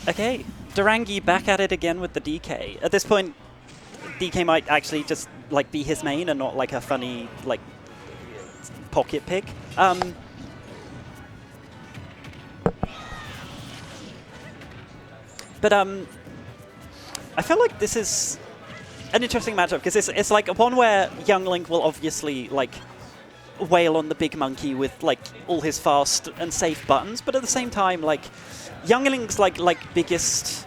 Okay, Darangi back at it again with the DK. At this point, DK might actually just like be his main and not like a funny like pocket pick. But I feel like this is an interesting matchup because it's like one where Young Link will obviously like wail on the big monkey with like all his fast and safe buttons, but at the same time, like Young Link's like biggest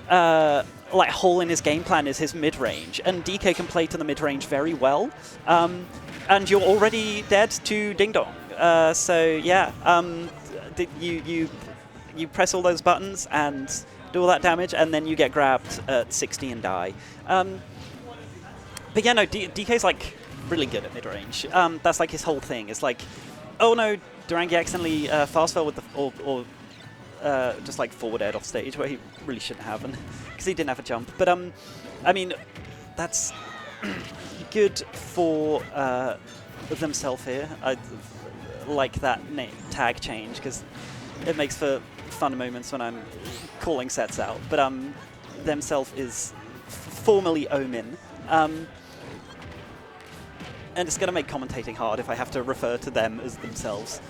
like hole in his game plan is his mid range, and DK can play to the mid range very well. And you're already dead to Ding Dong. So yeah, you press all those buttons and do all that damage, and then you get grabbed at 60 and die. But yeah, no, DK's like really good at mid range. That's like his whole thing. It's like, oh no, Darangi accidentally fast fell with the or just like forward aired off stage where he really shouldn't have, because he didn't have a jump. But I mean, that's good for Themself here. I like that tag change because it makes for fun moments when I'm calling sets out. But Themself is formerly Omin. And it's going to make commentating hard if I have to refer to them as themselves.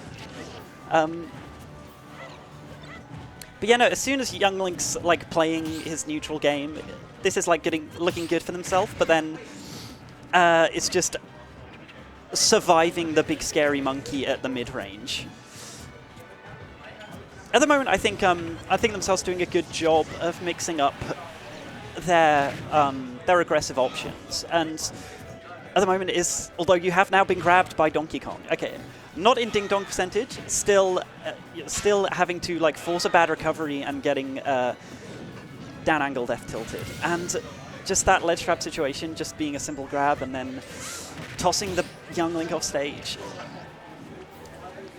But yeah, no, as soon as Young Link's like playing his neutral game, this is like looking good for themselves, but then it's just surviving the big scary monkey at the mid-range. At the moment, I think themselves doing a good job of mixing up their aggressive options, and at the moment is, although you have now been grabbed by Donkey Kong. Okay, not in Ding Dong percentage, still having to like force a bad recovery and getting down angled F tilted. And just that ledge trap situation, just being a simple grab and then tossing the Young Link off stage.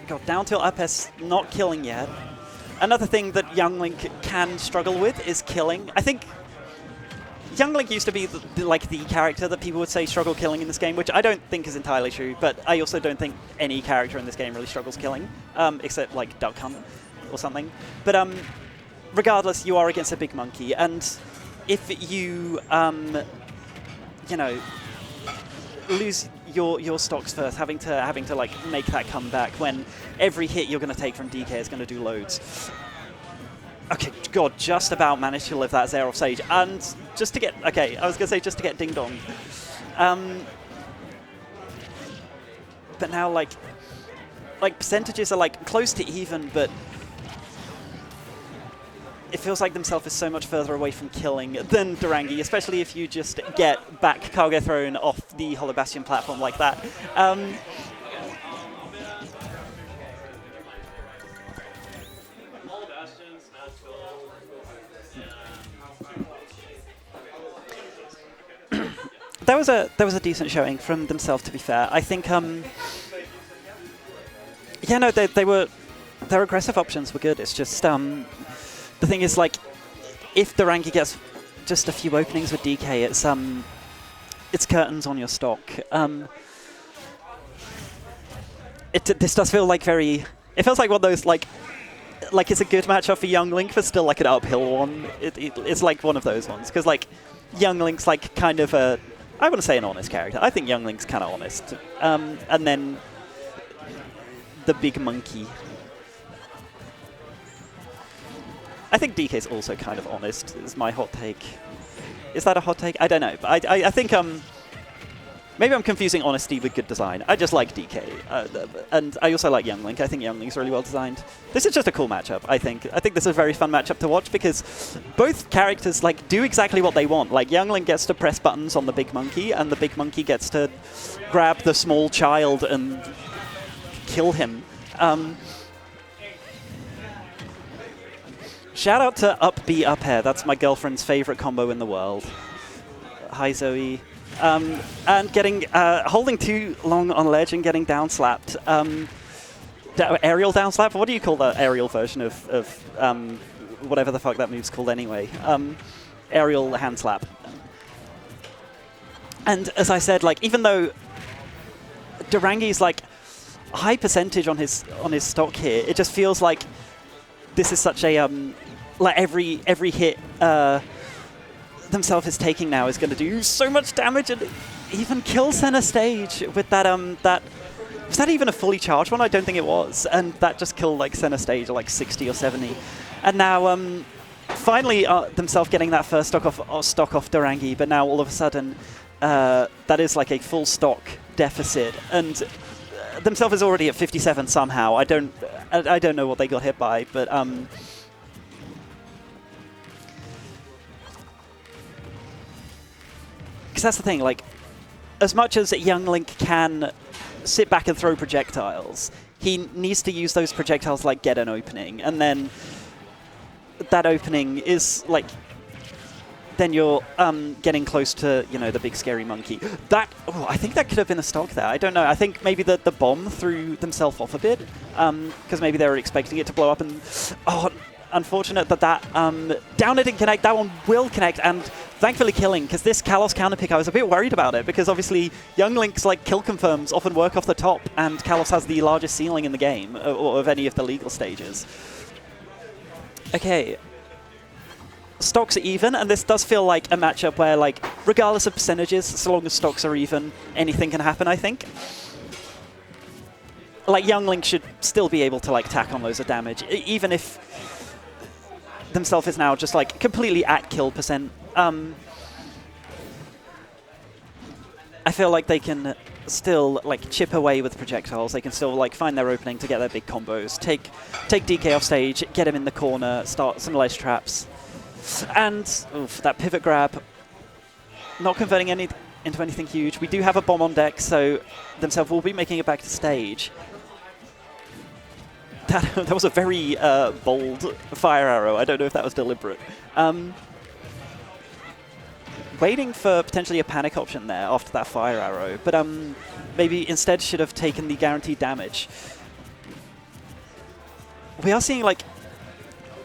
Got down tilt up S, not killing yet. Another thing that Young Link can struggle with is killing. I think Young Link used to be the character that people would say struggle killing in this game, which I don't think is entirely true, but I also don't think any character in this game really struggles killing, except like Duck Hunt or something. But regardless, you are against a big monkey, and if you, you know, lose your stocks first, having to like make that comeback when every hit you're going to take from DK is going to do loads. Okay, God, just about managed to live that Zero off stage. And just to get, okay, I was going to say just to get Ding Dong. But now, like percentages are like close to even, but it feels like Themself is so much further away from killing than Darangi, especially if you just get back cargo thrown off the Hollow Bastion platform like that. That was a decent showing from Themself, to be fair. I think yeah, no, their aggressive options were good. It's just the thing is, like, if Darangi gets just a few openings with DK, it's curtains on your stock. This does feel like very. It feels like one of those like it's a good matchup for Young Link, but still like an uphill one. It's like one of those ones because like Young Link's like kind of a. I wouldn't say an honest character. I think Young Link's kind of honest. And then the big monkey. I think DK's also kind of honest, is my hot take. Is that a hot take? I don't know. But I think maybe I'm confusing honesty with good design. I just like DK. And I also like Young Link. I think Young Link's really well designed. This is just a cool matchup, I think. I think this is a very fun matchup to watch because both characters like do exactly what they want. Like Young Link gets to press buttons on the big monkey, and the big monkey gets to grab the small child and kill him. Shout out to up B up air. That's my girlfriend's favorite combo in the world. Hi, Zoe. And getting holding too long on ledge and getting down slapped. Aerial down slap? What do you call the aerial version of whatever the fuck that move's called anyway? Aerial hand slap. And as I said, like even though Darangi's like high percentage on his stock here, it just feels like this is such a like every hit Themself is taking now is going to do so much damage and even kill center stage with that that. Was that even a fully charged one? I don't think it was. And that just killed like center stage like 60 or 70. And now finally Themself getting that first stock off Darangi, but now all of a sudden that is like a full stock deficit. And Themself is already at 57 somehow. I don't know what they got hit by, but because that's the thing, like as much as young Link can sit back and throw projectiles, he needs to use those projectiles like get an opening, and then that opening is like then you're getting close to, you know, the big scary monkey. That I think that could have been a stock there. I don't know. I think maybe the bomb threw Themself off a bit because maybe they were expecting it to blow up, and unfortunate that down it didn't connect. That one will connect, and thankfully killing, because this Kalos counterpick, I was a bit worried about it, because obviously young Link's like kill confirms often work off the top, and Kalos has the largest ceiling in the game, or of any of the legal stages. Okay. Stocks are even, and this does feel like a matchup where, like, regardless of percentages, so long as stocks are even, anything can happen, I think. Like, young Link should still be able to, like, tack on loads of damage, even if Themself is now just, like, completely at kill percent. I feel like they can still, like, chip away with projectiles. They can still, like, find their opening to get their big combos. Take DK off stage, get him in the corner, start some ledge traps. And oof, that pivot grab, not converting into anything huge. We do have a bomb on deck, so Themself will be making it back to stage. That was a very bold fire arrow. I don't know if that was deliberate. Waiting for potentially a panic option there after that fire arrow, but maybe instead should have taken the guaranteed damage. We are seeing like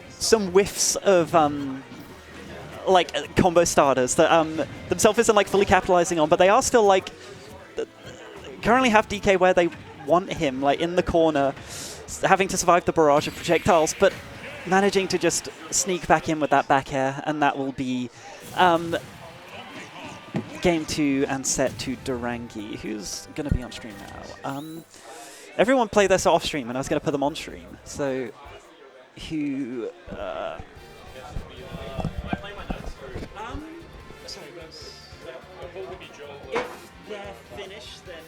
some whiffs of like combo starters that Themself isn't like fully capitalizing on, but they are still like currently have DK where they want him, like in the corner, having to survive the barrage of projectiles, but managing to just sneak back in with that back air, and that will be game 2 and set to Darangi, who's going to be on stream now. Everyone play this off stream, and I was going to put them on stream. So, who? Sorry, if they're finished, then